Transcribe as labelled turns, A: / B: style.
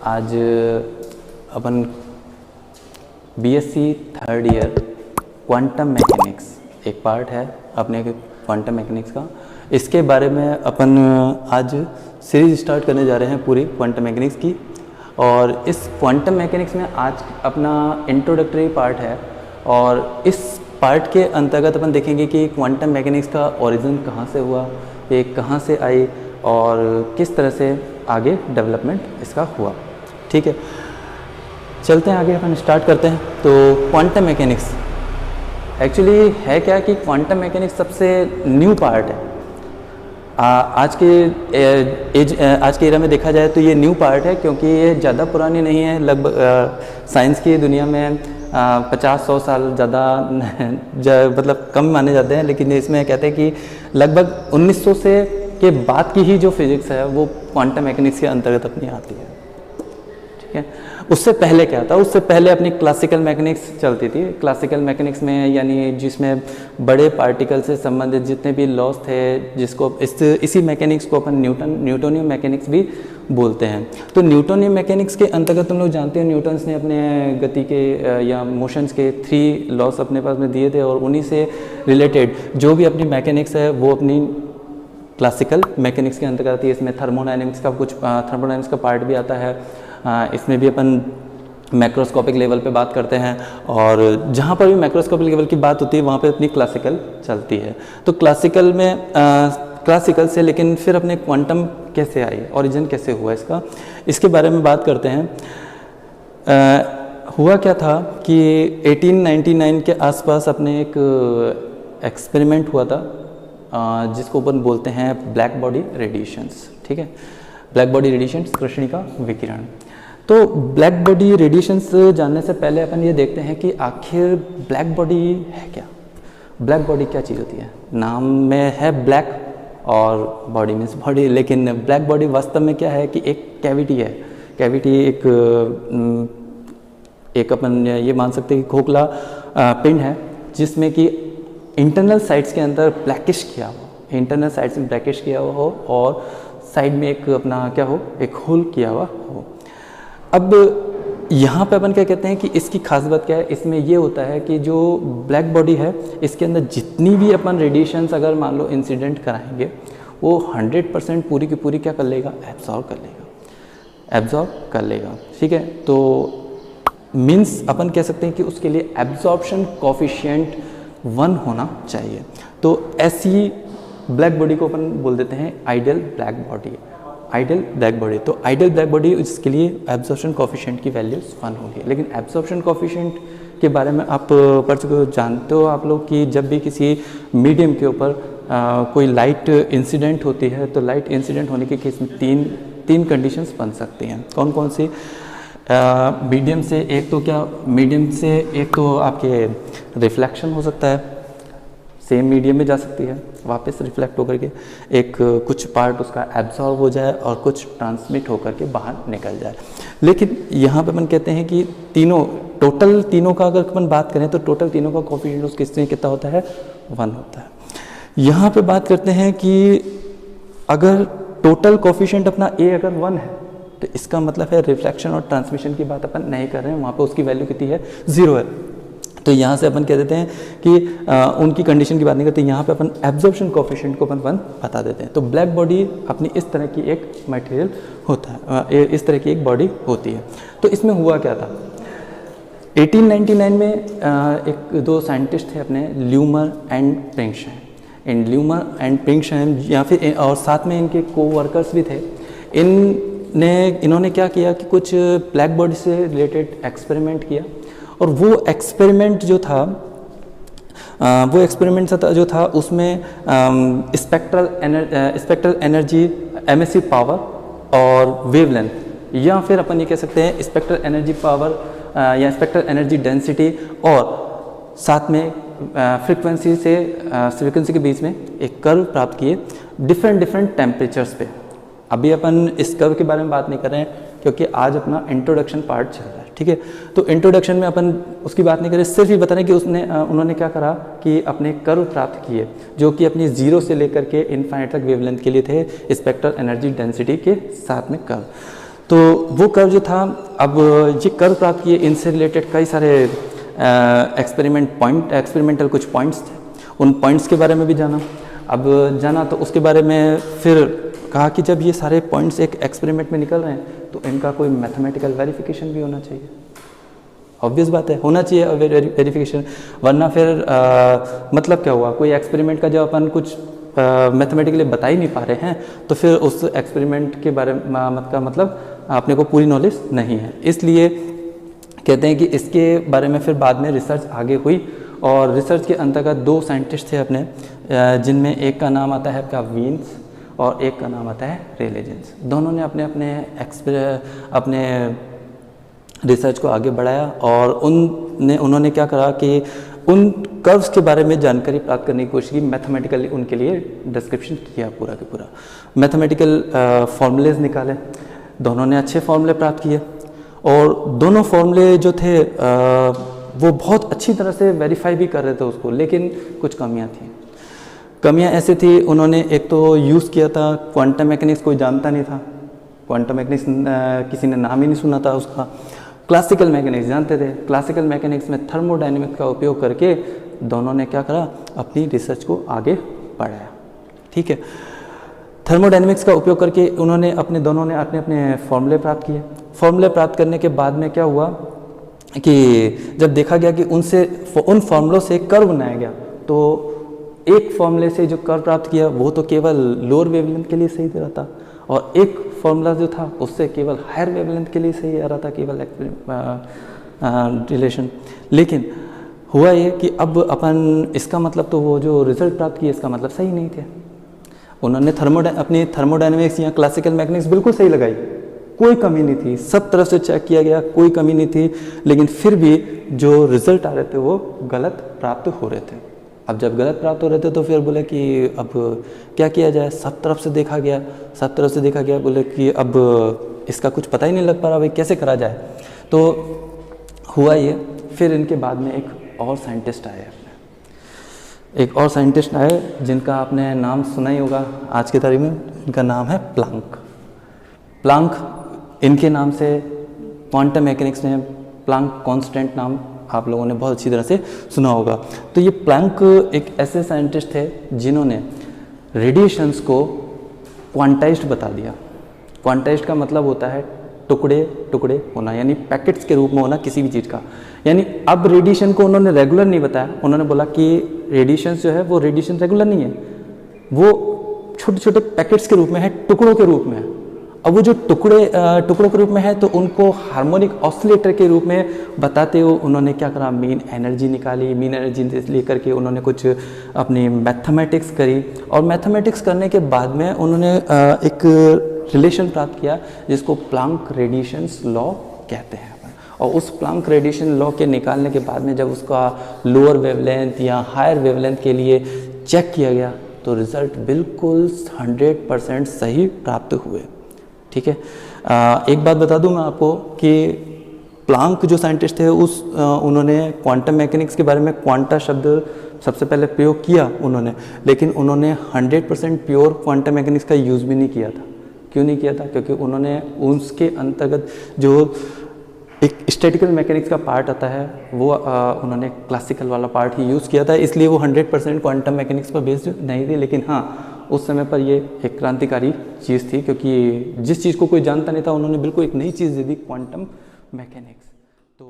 A: आज अपन BSc third year quantum mechanics एक पार्ट है अपने क्वांटम मैकेनिक्स का, इसके बारे में अपन आज सीरीज स्टार्ट करने जा रहे हैं पूरी क्वांटम मैकेनिक्स की। और इस क्वांटम मैकेनिक्स में आज अपना इंट्रोडक्टरी पार्ट है और इस पार्ट के अंतर्गत अपन देखेंगे कि क्वांटम मैकेनिक्स का ओरिजिन कहाँ से हुआ, ये कहाँ से आई और किस तरह से आगे डेवलपमेंट इसका हुआ। ठीक है, चलते हैं आगे, अपन स्टार्ट करते हैं। तो क्वांटम मैकेनिक्स एक्चुअली है क्या कि क्वांटम मैकेनिक्स सबसे न्यू पार्ट है। आज के एरा में देखा जाए तो ये न्यू पार्ट है, क्योंकि ये ज़्यादा पुरानी नहीं है। लगभग साइंस की दुनिया में 50-100 साल ज़्यादा मतलब कम माने जाते हैं, लेकिन इसमें कहते हैं कि लगभग 1900 से के बाद की ही जो फिज़िक्स है वो क्वांटम मैकेनिक्स के अंतर्गत अपनी आती है। ठीक है, उससे पहले क्या था, उससे पहले अपनी क्लासिकल मैकेनिक्स चलती थी। क्लासिकल मैकेनिक्स में यानी जिसमें बड़े पार्टिकल से संबंधित जितने भी लॉस थे, जिसको इसी मैकेनिक्स को अपन न्यूटोनियन मैकेनिक्स भी बोलते हैं। तो न्यूटोनियन मैकेनिक्स के अंतर्गत हम लोग जानते हैं न्यूटन्स ने अपने गति के या मोशंस के 3 लॉस अपने पास में दिए थे, और उन्हीं से रिलेटेड जो भी अपनी मैकेनिक्स है वो अपनी क्लासिकल मैकेनिक्स के अंतर्गत आती है। इसमें थर्मोडायनेमिक्स का पार्ट भी आता है। इसमें भी अपन मैक्रोस्कोपिक लेवल पे बात करते हैं, और जहाँ पर भी मैक्रोस्कोपिक लेवल की बात होती है वहाँ पे अपनी क्लासिकल चलती है। तो क्लासिकल में क्लासिकल से लेकिन फिर अपने क्वांटम कैसे आई, ओरिजिन कैसे हुआ इसका, इसके बारे में बात करते हैं। हुआ क्या था कि 1899 के आसपास अपने एक एक्सपेरिमेंट हुआ था जिसको अपन बोलते हैं ब्लैक बॉडी रेडिएशंस। ठीक है, ब्लैक बॉडी रेडिएशंस, कृष्णिका विकिरण। तो ब्लैक बॉडी रेडिएशंस जानने से पहले अपन ये देखते हैं कि आखिर ब्लैक बॉडी है क्या। ब्लैक बॉडी क्या चीज़ होती है? नाम में है ब्लैक और बॉडी मीन्स बॉडी, लेकिन ब्लैक बॉडी वास्तव में क्या है कि एक कैविटी है। कैविटी एक अपन ये मान सकते हैं कि खोखला पिंड है, जिसमें कि इंटरनल साइड्स के अंदर ब्लैकिश किया हुआ, इंटरनल साइड्स में ब्लैकिश किया हुआ हो और साइड में एक अपना क्या हो, एक होल किया हुआ हो। अब यहाँ पे अपन क्या कहते हैं कि इसकी खास बात क्या है, इसमें ये होता है कि जो ब्लैक बॉडी है इसके अंदर जितनी भी अपन रेडिएशंस अगर मान लो इंसिडेंट कराएंगे वो 100% पूरी की पूरी क्या कर लेगा, एब्जॉर्ब कर लेगा। ठीक है, तो मीन्स अपन कह सकते हैं कि उसके लिए एब्जॉर्प्शन कोफिशिएंट 1 होना चाहिए। तो ऐसी ब्लैक बॉडी को अपन बोल देते हैं ideal black body. Ideal black body, तो आइडियल ब्लैक बॉडी इसके लिए एब्जॉर्प्शन कोफिशिएंट की वैल्यूज 1 होगी। लेकिन एब्जॉर्प्शन कोफिशिएंट के बारे में आप पढ़ चुके हो, जानते हो आप लोग कि जब भी किसी मीडियम के ऊपर कोई लाइट इंसिडेंट होती है तो लाइट इंसिडेंट होने के केस में तीन कंडीशंस बन सकती हैं। कौन कौन सी? मीडियम से एक तो आपके रिफ्लेक्शन हो सकता है, सेम मीडियम में जा सकती है, वापस रिफ्लेक्ट होकर के एक कुछ पार्ट उसका एब्जॉर्ब हो जाए और कुछ ट्रांसमिट होकर के बाहर निकल जाए। लेकिन यहाँ पे अपन कहते हैं कि टोटल तीनों का अगर अपन बात करें तो टोटल तीनों का कोफिशिएंट उसके कितना होता है, 1 होता है। यहाँ पे बात करते हैं कि अगर टोटल कोफिशिएंट अपना A अगर 1 है तो इसका मतलब है रिफ्लेक्शन और ट्रांसमिशन की बात अपन नहीं कर रहे हैं, वहाँ पे उसकी वैल्यू कितनी है, 0 है। तो यहाँ से अपन कह देते हैं कि उनकी कंडीशन की बात नहीं करते, यहाँ पे अपन एब्जॉर्प्शन कोफिशिएंट को अपन 1 बता देते हैं। तो ब्लैक बॉडी अपनी इस तरह की एक मटेरियल होता है, इस तरह की एक बॉडी होती है। तो इसमें हुआ क्या था, 1899 में 2 साइंटिस्ट थे अपने, ल्यूमर एंड प्रिंगशाइन, या फिर और साथ में इनके कोवर्कर्स भी थे। इन्होंने क्या किया कि कुछ ब्लैक बॉडी से रिलेटेड एक्सपेरिमेंट किया, और वो एक्सपेरिमेंट जो था उसमें स्पेक्ट्रल एनर्जी, एमिसिव पावर और वेवलेंथ, या फिर अपन ये कह सकते हैं स्पेक्ट्रल एनर्जी पावर या स्पेक्ट्रल एनर्जी डेंसिटी, और साथ में फ्रीक्वेंसी के बीच में एक कर्व प्राप्त किए डिफरेंट टेम्परेचर्स पे। अभी अपन इस कर्व के बारे में बात नहीं कर रहे हैं क्योंकि आज अपना इंट्रोडक्शन पार्ट चल रहा है। ठीक है, तो इंट्रोडक्शन में अपन उसकी बात नहीं करें, सिर्फ ये बता रहे हैं कि उन्होंने क्या करा कि अपने कर्व प्राप्त किए जो कि अपनी 0 से लेकर के इनफाइनाइट तक वेवलेंथ के लिए थे, स्पेक्ट्रल एनर्जी डेंसिटी के साथ में कर्व। तो वो कर्व जो था, अब ये कर्व प्राप्त किए, इनसे रिलेटेड कई सारे एक्सपेरिमेंटल कुछ पॉइंट्स थे, उन पॉइंट्स के बारे में भी जाना। अब जाना तो उसके बारे में फिर कहा कि जब ये सारे पॉइंट्स एक एक्सपेरिमेंट में निकल रहे हैं तो इनका कोई मैथमेटिकल वेरिफिकेशन भी होना चाहिए। ऑब्वियस बात है, होना चाहिए वेरिफिकेशन, वरना फिर मतलब क्या हुआ, कोई एक्सपेरिमेंट का जब अपन कुछ मैथमेटिकली बता ही नहीं पा रहे हैं तो फिर उस एक्सपेरिमेंट के बारे में का मतलब अपने को पूरी नॉलेज नहीं है। इसलिए कहते हैं कि इसके बारे में फिर बाद में रिसर्च आगे हुई, और रिसर्च के अंतर्गत 2 साइंटिस्ट थे अपने, जिनमें एक का नाम आता है आपका वीन्स और एक का नाम आता है रेले जीन्स। दोनों ने अपने रिसर्च को आगे बढ़ाया, और उन्होंने क्या करा कि उन कर्व्स के बारे में जानकारी प्राप्त करने की कोशिश की, मैथमेटिकली उनके लिए डिस्क्रिप्शन किया पूरा के पूरा, मैथमेटिकल फॉर्मूलेज निकाले। दोनों ने अच्छे फॉर्मूले प्राप्त किए, और दोनों फॉर्मूले जो थे वो बहुत अच्छी तरह से वेरीफाई भी कर रहे थे उसको, लेकिन कुछ कमियां थी। कमियां ऐसे थी, उन्होंने एक तो यूज़ किया था क्वांटम मैकेनिक्स, कोई जानता नहीं था क्वांटम मैकेनिक्स, किसी ने नाम ही नहीं सुना था उसका। क्लासिकल मैकेनिक्स जानते थे, क्लासिकल मैकेनिक्स में थर्मोडायनेमिक्स का उपयोग करके दोनों ने क्या करा, अपनी रिसर्च को आगे बढ़ाया। ठीक है, थर्मोडायनेमिक्स का उपयोग करके दोनों ने अपने फॉर्मूले प्राप्त किए। फॉर्मूले प्राप्त करने के बाद में क्या हुआ कि जब देखा गया कि उन फॉर्मूलों से कर्व बनाया गया, तो एक फॉर्मूले से जो कर्व प्राप्त किया वो तो केवल लोअर वेवलेंथ के लिए सही दे रहा था, और एक फॉर्मूला जो था उससे केवल हायर वेवलेंथ के लिए सही आ रहा था, केवल रिलेशन। लेकिन हुआ ये कि अब अपन इसका मतलब, तो वो जो रिजल्ट प्राप्त किए इसका मतलब सही नहीं थे। उन्होंने अपनी थर्मोडायनेमिक्स या क्लासिकल मैकेनिक्स बिल्कुल सही लगाई, कोई कमी नहीं थी, सब तरफ से चेक किया गया, कोई कमी नहीं थी, लेकिन फिर भी जो रिजल्ट आ रहे थे वो गलत प्राप्त हो रहे थे। अब जब गलत प्राप्त हो रहे थे तो फिर बोले कि अब क्या किया जाए, सब तरफ से देखा गया, बोले कि अब इसका कुछ पता ही नहीं लग पा रहा, भाई कैसे करा जाए। तो हुआ ये, फिर इनके बाद में एक और साइंटिस्ट आए, जिनका आपने नाम सुना ही होगा आज की तारीख में, इनका नाम है प्लांक। इनके नाम से क्वांटम मैकेनिक्स में प्लांक कांस्टेंट नाम आप लोगों ने बहुत अच्छी तरह से सुना होगा। तो ये प्लांक एक ऐसे साइंटिस्ट थे जिन्होंने रेडिएशंस को क्वांटाइज्ड बता दिया। क्वांटाइज्ड का मतलब होता है टुकड़े टुकड़े होना, यानी पैकेट्स के रूप में होना किसी भी चीज़ का। यानी अब रेडिएशन को उन्होंने रेगुलर नहीं बताया, उन्होंने बोला कि रेडिएशन जो है वो रेडिएशन रेगुलर नहीं है, वो छोटे छोटे पैकेट्स के रूप में है, टुकड़ों के रूप में है। अब वो जो टुकड़ों के रूप में है तो उनको हार्मोनिक ऑसिलेटर के रूप में बताते हुए उन्होंने क्या करा, मीन एनर्जी निकाली। मीन एनर्जी लेकर के उन्होंने कुछ अपनी मैथमेटिक्स करी, और मैथमेटिक्स करने के बाद में उन्होंने एक रिलेशन प्राप्त किया जिसको प्लांक रेडिएशंस लॉ कहते हैं। और उस प्लांक रेडिएशन लॉ के निकालने के बाद में जब उसका लोअर वेवलेंथ या हायर वेवलेंथ के लिए चेक किया गया तो रिज़ल्ट बिल्कुल 100% सही प्राप्त हुए। ठीक है, एक बात बता दूं मैं आपको कि प्लांक जो साइंटिस्ट थे उन्होंने क्वांटम मैकेनिक्स के बारे में क्वांटा शब्द सबसे पहले प्रयोग किया उन्होंने, लेकिन उन्होंने 100% प्योर क्वांटम मैकेनिक्स का यूज़ भी नहीं किया था। क्यों नहीं किया था? क्योंकि उन्होंने उसके अंतर्गत जो एक स्टैटिकल मैकेनिक्स का पार्ट आता है वो उन्होंने क्लासिकल वाला पार्ट ही यूज़ किया था, इसलिए वो 100% क्वांटम मैकेनिक्स पर बेस्ड नहीं थी। लेकिन हाँ, उस समय पर ये एक क्रांतिकारी चीज़ थी, क्योंकि जिस चीज़ को कोई जानता नहीं था उन्होंने बिल्कुल एक नई चीज़ दे दी, क्वांटम मैकेनिक्स। तो